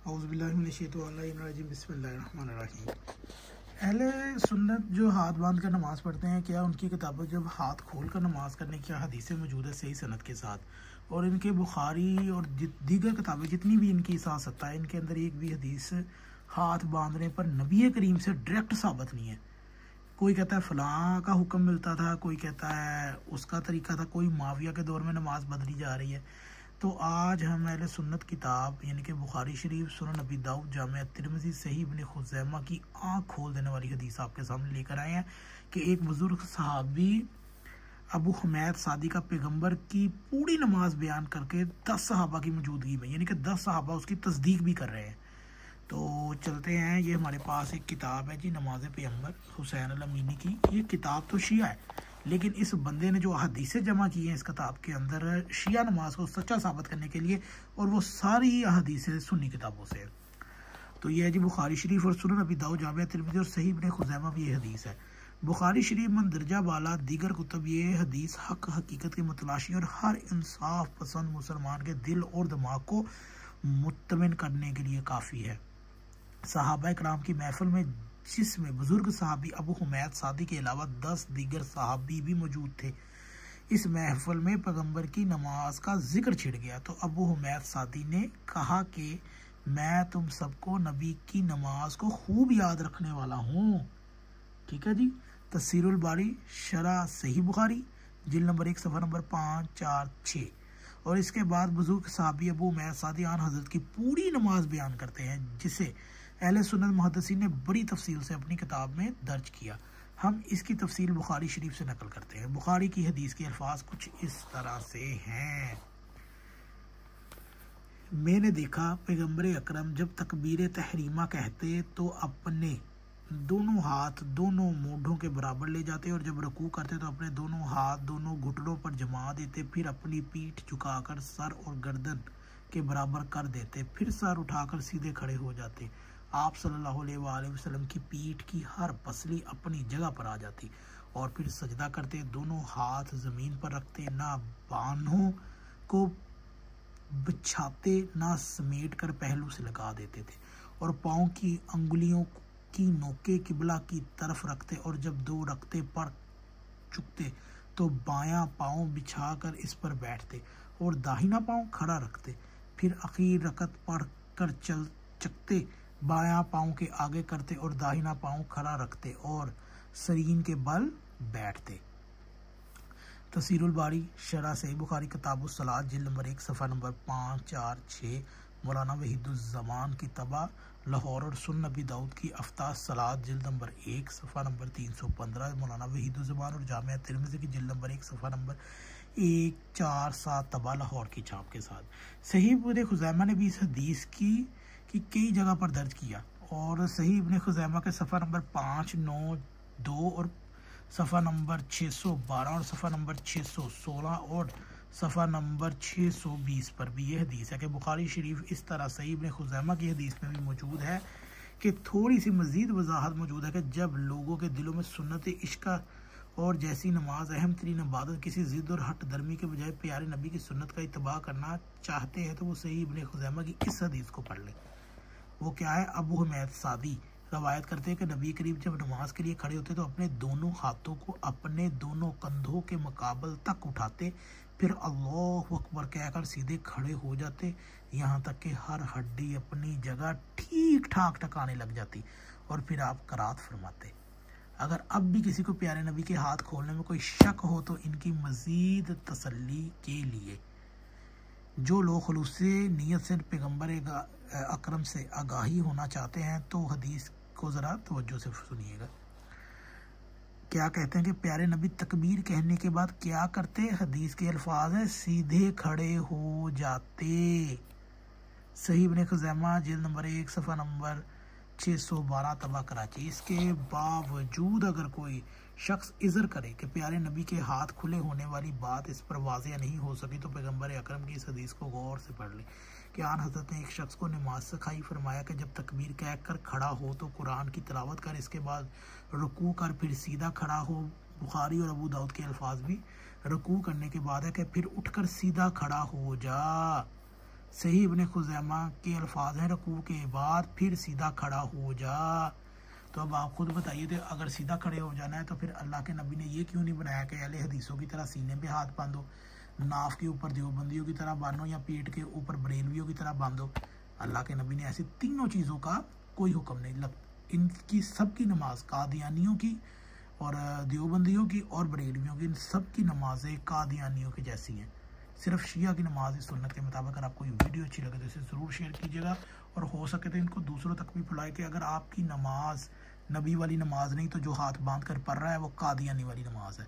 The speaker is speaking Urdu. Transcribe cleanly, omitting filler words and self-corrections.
اعوذ باللہ من الشیطان الرجیم بسم اللہ الرحمن الرحیم۔ اہل سنت جو ہاتھ باندھ کر نماز پڑھتے ہیں، کیا ان کی کتابوں جب ہاتھ کھول کر نماز کرنے کی حدیثیں موجود ہے صحیح سند کے ساتھ، اور ان کے بخاری اور دیگر کتابیں جتنی بھی ان کی سیاست ہے، ان کے اندر ایک بھی حدیث ہاتھ باندھنے پر نبی کریم سے ڈائریکٹ ثابت نہیں ہے۔ کوئی کہتا ہے فلاں کا حکم ملتا تھا، کوئی کہتا ہے اس کا طریقہ تھا، کوئی معاویہ کے دور میں نماز بدلی جا رہی ہے۔ تو آج ہم اہل سنت کتاب یعنی کہ بخاری شریف، سنن نبی داؤد، جامع ترمذی، صحیح ابن خزیمہ کی آنکھ کھول دینے والی حدیث آپ کے سامنے لے کر آئے ہیں کہ ایک بزرگ صحابی ابو حمید سعدی کا پیغمبر کی پوری نماز بیان کر کے 10 صحابہ کی موجودگی میں، یعنی کہ 10 صحابہ اس کی تصدیق بھی کر رہے ہیں۔ تو چلتے ہیں، یہ ہمارے پاس ایک کتاب ہے جی، نماز پیغمبر حسین الامینی کی۔ یہ کتاب تو شیعہ ہے، لیکن اس بندے نے جو احادیثیں جمع کی ہیں اس کتاب کے اندر شیعہ نماز کو سچا ثابت کرنے کے لیے، اور وہ ساری احادیثیں سنی کتابوں سے ہیں۔ تو یہ ہے جی بخاری شریف اور سنن نبی داؤد، جامع ترمذی اور صحیح ابن خزیمہ میں یہ حدیث ہے۔ بخاری شریف مندرجہ بالا دیگر کتب یہ حدیث حق حقیقت کی متلاشی اور ہر انصاف پسند مسلمان کے دل اور دماغ کو مطمئن کرنے کے لیے کافی ہے۔ صحابہ کرام کی محفل میں، جس میں بزرگ صحابی ابو حمید سعدی کے علاوہ 10 دیگر صحابی بھی موجود تھے، اس محفل میں پیغمبر کی نماز کا ذکر چھڑ گیا تو ابو حمید سعدی نے کہا کہ میں تم سب کو نبی کی نماز کو خوب یاد رکھنے والا ہوں۔ ٹھیک ہے جی، تفسیر الباری شرح صحیح بخاری، جلد نمبر 1 صفحہ نمبر 546۔ اور اس کے بعد بزرگ صحابی ابو حمید سعدی آن حضرت کی پوری نماز بیان کرتے ہیں، جسے اہل سنت محدثین نے بڑی تفصیل سے اپنی کتاب میں درج کیا۔ ہم اس کی تفصیل بخاری شریف سے نقل کرتے ہیں۔ بخاری کی حدیث کے الفاظ کچھ اس طرح سے ہیں۔ میں نے دیکھا پیغمبر اکرم جب تکبیر تحریمہ کہتے تو اپنے دونوں ہاتھ دونوں مونڈھوں کے برابر لے جاتے، اور جب رکوع کرتے تو اپنے دونوں ہاتھ دونوں گھٹنوں پر جما دیتے، پھر اپنی پیٹھ جھکا کر سر اور گردن کے برابر کر دیتے، پھر سر اٹھا کر سیدھے کھڑے ہو جاتے۔ آپ صلی اللہ علیہ وآلہ وسلم کی پیٹھ کی ہر پسلی اپنی جگہ پر آ جاتی، اور پھر سجدہ کرتے، دونوں ہاتھ زمین پر رکھتے، نہ بانہوں کو بچھاتے نہ سمیٹ کر پہلو سے لگا دیتے تھے، اور پاؤں کی انگلیوں کی نوکیں قبلہ کی طرف رکھتے، اور جب 2 رکعتیں پڑھ چکتے تو بایاں پاؤں بچھا کر اس پر بیٹھتے اور داہنا پاؤں کھڑا رکھتے، پھر اخیر رکعت پڑھ کر چکتے، بایاں پاؤں کے آگے کرتے اور داہنا پاؤں کھڑا رکھتے اور سرین کے بل بیٹھتے۔ تفسیر الباری شرح صحیح بخاری کتاب الصلاۃ، جلد نمبر 1 صفحہ نمبر 546، مولانا وحید الزمان کی طبع لاہور، اور سنن نبی داؤد کی افتح الصلاۃ، جلد نمبر 1 صفحہ نمبر 315، مولانا وحید الزمان، اور جامع ترمذی کی جلد نمبر 1 صفحہ نمبر 147 طبع لاہور کی چھاپ کے ساتھ۔ صحیح ابن خزیمہ نے بھی اس حدیث کی کئی جگہ پر درج کیا، اور صحیح ابن خزیمہ کے صفحہ نمبر 592 اور صفحہ نمبر 612 اور صفحہ نمبر 616 اور صفحہ نمبر 620 پر بھی یہ حدیث ہے کہ بخاری شریف اس طرح صحیح ابن خزیمہ کی حدیث میں بھی موجود ہے کہ تھوڑی سی مزید وضاحت موجود ہے کہ جب لوگوں کے دلوں میں سنت عشق اور جیسی نماز اہم ترین عبادت کسی ضد اور ہٹ درمی کے بجائے پیارے نبی کی سنت کا اتباع کرنا چاہتے ہیں، تو وہ صحیح ابن خزیمہ کی اس حدیث کو پڑھ لیں۔ وہ کیا ہے؟ ابو حمید سعدی روایت کرتے ہیں کہ نبی کریم جب نماز کے لیے کھڑے ہوتے تو اپنے دونوں ہاتھوں کو اپنے دونوں کندھوں کے مقابل تک اٹھاتے، پھر اللہ اکبر کہہ کر سیدھے کھڑے ہو جاتے، یہاں تک کہ ہر ہڈی اپنی جگہ ٹھیک ٹھاک ٹکانے لگ جاتی، اور پھر آپ قرات فرماتے۔ اگر اب بھی کسی کو پیارے نبی کے ہاتھ کھولنے میں کوئی شک ہو تو ان کی مزید تسلی کے لیے جو لوگ خلوص نیت سے پیغمبر اکرم سے آگاہی ہونا چاہتے ہیں تو حدیث کو ذرا توجہ سے سنیے گا۔ کیا کہتے ہیں کہ پیارے نبی تکبیر کہنے کے بعد کیا کرتے؟ حدیث کے الفاظ ہیں سیدھے کھڑے ہو جاتے۔ صحیح ابن خزیمہ جلد نمبر 1 صفحہ نمبر 612 طبع کراچی۔ اس کے باوجود اگر کوئی شخص عذر کرے کہ پیارے نبی کے ہاتھ کھلے ہونے والی بات اس پر واضح نہیں ہو سکی تو پیغمبر اکرم کی اس حدیث کو غور سے پڑھ لے کہ آن حضرت نے ایک شخص کو نماز سکھائی، فرمایا کہ جب تکبیر کہہ کر کھڑا ہو تو قرآن کی تلاوت کر، اس کے بعد رکوع کر، پھر سیدھا کھڑا ہو۔ بخاری اور ابو داؤد کے الفاظ بھی رکوع کرنے کے بعد ہے کہ پھر اٹھ کر سیدھا کھڑا ہو جا۔ صحیح ابن خزیمہ کے الفاظ ہیں رکوع کے بعد پھر سیدھا کھڑا ہو جا. تو اب آپ خود بتائیے کہ اگر سیدھا کھڑے ہو جانا ہے تو پھر اللہ کے نبی نے یہ کیوں نہیں بنایا کہ اہل حدیثوں کی طرح سینے پہ ہاتھ باندھو، ناف کے اوپر دیوبندیوں کی طرح باندھو، یا پیٹ کے اوپر بریلویوں کی طرح باندھو. اللہ کے نبی نے ایسی تینوں چیزوں کا کوئی حکم نہیں. ان کی سب کی نماز، قادیانیوں کی اور دیوبندیوں کی اور بریلویوں کی، ان سب کی نمازیں قادیانیوں کی جیسی ہیں. صرف شیعہ کی نماز سنت کے مطابق. اگر آپ کو یہ ویڈیو اچھی لگے تو اسے ضرور شیئر کیجیے گا، اور ہو سکے تو ان کو دوسروں تک بھی پھیلائے کہ اگر آپ کی نماز نبی والی نماز نہیں تو جو ہاتھ باندھ کر پڑھ رہا ہے وہ قادیانی والی نماز ہے.